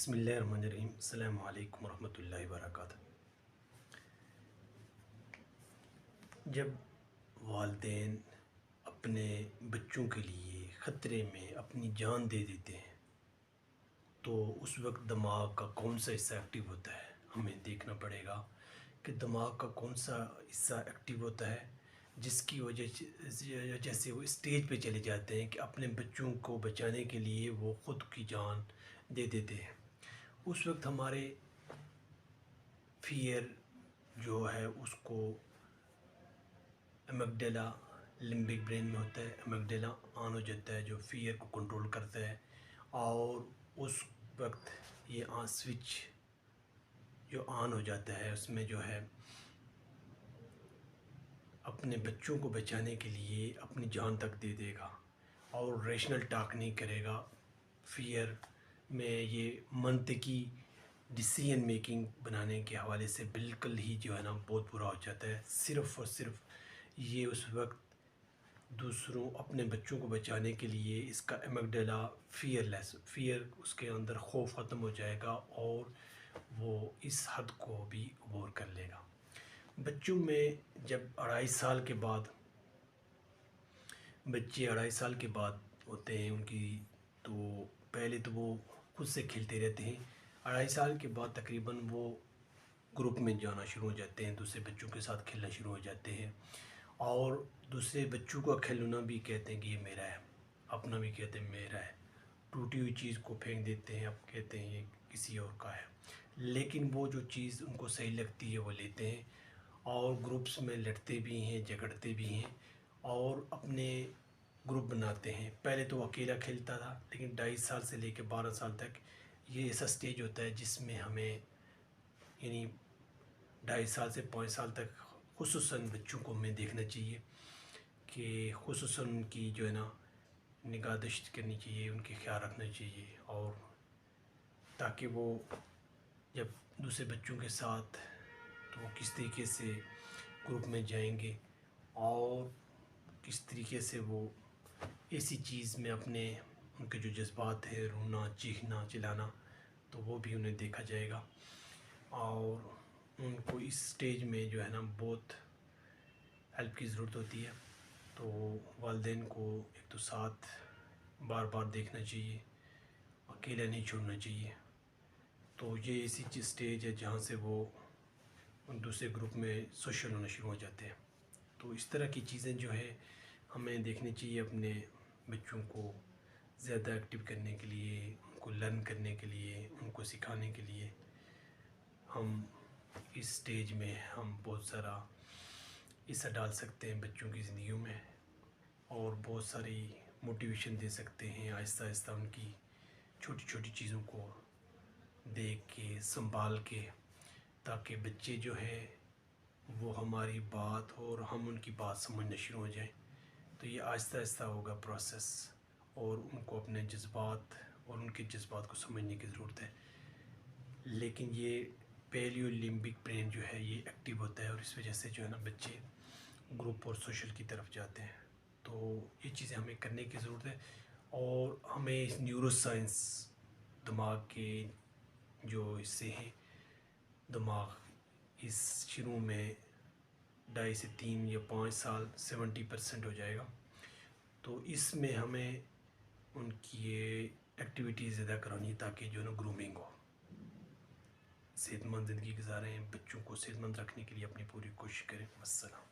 بسم اللہ الرحمن الرحیم۔ السلام علیکم ورحمۃ اللہ وبرکاتہ۔ جب والدین اپنے بچوں کے لیے خطرے میں اپنی جان دے دیتے ہیں تو اس وقت دماغ کا کون سا حصہ ایکٹیو ہوتا ہے، ہمیں دیکھنا پڑے گا کہ دماغ کا کون سا حصہ ایکٹیو ہوتا ہے جس کی وجہ سے وہ اسٹیج پہ چلے جاتے ہیں کہ اپنے بچوں کو بچانے کے لیے وہ خود کی جان دے دیتے ہیں۔ اس وقت ہمارے فیئر جو ہے اس کو امیگڈیلا لمبک برین میں ہوتا ہے، امیگڈیلا آن ہو جاتا ہے جو فیئر کو کنٹرول کرتا ہے، اور اس وقت یہ سوئچ جو آن ہو جاتا ہے اس میں جو ہے اپنے بچوں کو بچانے کے لیے اپنی جان تک دے دے گا اور ریشنل ٹاک نہیں کرے گا۔ فیئر میں یہ منطقی ڈیسیژن میکنگ بنانے کے حوالے سے بالکل ہی جو ہے نا بہت برا ہو جاتا ہے۔ صرف اور صرف یہ اس وقت دوسروں اپنے بچوں کو بچانے کے لیے اس کا امیگڈیلا فیئر اس کے اندر خوف ختم ہو جائے گا اور وہ اس حد کو بھی عبور کر لے گا۔ بچوں میں جب 2.5 سال کے بعد بچے 2.5 سال کے بعد ہوتے ہیں ان کی، تو پہلے تو وہ خود سے کھیلتے رہتے ہیں۔ 2.5 سال کے بعد تقریباً وہ گروپ میں جانا شروع ہو جاتے ہیں، دوسرے بچوں کے ساتھ کھیلنا شروع ہو جاتے ہیں اور دوسرے بچوں کا کھلونا بھی کہتے ہیں کہ یہ میرا ہے، اپنا بھی کہتے ہیں میرا ہے۔ ٹوٹی ہوئی چیز کو پھینک دیتے ہیں، اب کہتے ہیں یہ کسی اور کا ہے، لیکن وہ جو چیز ان کو صحیح لگتی ہے وہ لیتے ہیں اور گروپس میں لڑتے بھی ہیں، جھگڑتے بھی ہیں اور اپنے گروپ بناتے ہیں۔ پہلے تو وہ اکیلا کھیلتا تھا، لیکن 2.5 سال سے لے کے 12 سال تک یہ ایسا سٹیج ہوتا ہے جس میں ہمیں یعنی 2.5 سال سے 5 سال تک خصوصاً بچوں کو ہمیں دیکھنا چاہیے کہ خصوصاً ان کی جو ہے نا نگہداشت کرنی چاہیے، ان کی خیال رکھنا چاہیے، اور تاکہ وہ جب دوسرے بچوں کے ساتھ تو وہ کس طریقے سے گروپ میں جائیں گے اور کس طریقے سے وہ ایسی چیز میں اپنے ان کے جو جذبات ہیں، رونا، چیخنا، چلانا، تو وہ بھی انہیں دیکھا جائے گا۔ اور ان کو اس سٹیج میں جو ہے نا بہت ہیلپ کی ضرورت ہوتی ہے، تو والدین کو ایک تو ساتھ بار بار دیکھنا چاہیے، اکیلا نہیں چھوڑنا چاہیے۔ تو یہ ایسی سٹیج ہے جہاں سے وہ دوسرے گروپ میں سوشل ہونا شروع ہو جاتے ہیں۔ تو اس طرح کی چیزیں جو ہے ہمیں دیکھنی چاہیے اپنے بچوں کو زیادہ ایکٹیو کرنے کے لیے، ان کو لرن کرنے کے لیے، ان کو سکھانے کے لیے۔ ہم اس سٹیج میں ہم بہت سارا حصہ ڈال سکتے ہیں بچوں کی زندگیوں میں اور بہت ساری موٹیویشن دے سکتے ہیں، آہستہ آہستہ ان کی چھوٹی چھوٹی چیزوں کو دیکھ کے سنبھال کے، تاکہ بچے جو ہیں وہ ہماری بات اور ہم ان کی بات سمجھنا شروع ہو جائیں۔ تو یہ آہستہ آہستہ ہوگا پروسیس، اور ان کو اپنے جذبات اور ان کے جذبات کو سمجھنے کی ضرورت ہے۔ لیکن یہ پیلیو لمبک برین جو ہے یہ ایکٹیو ہوتا ہے اور اس وجہ سے جو ہے نا بچے گروپ اور سوشل کی طرف جاتے ہیں۔ تو یہ چیزیں ہمیں کرنے کی ضرورت ہے، اور ہمیں نیورو سائنس دماغ کے جو حصے ہیں، دماغ اس شروع میں 2.5 سے 3 یا 5 سال 70% ہو جائے گا، تو اس میں ہمیں ان کی یہ ایکٹیویٹیز زیادہ کرانی ہے تاکہ جو ہے نا گرومنگ ہو، صحت مند زندگی گزاریں، بچوں کو صحت مند رکھنے کے لیے اپنی پوری کوشش کریں۔ السلام۔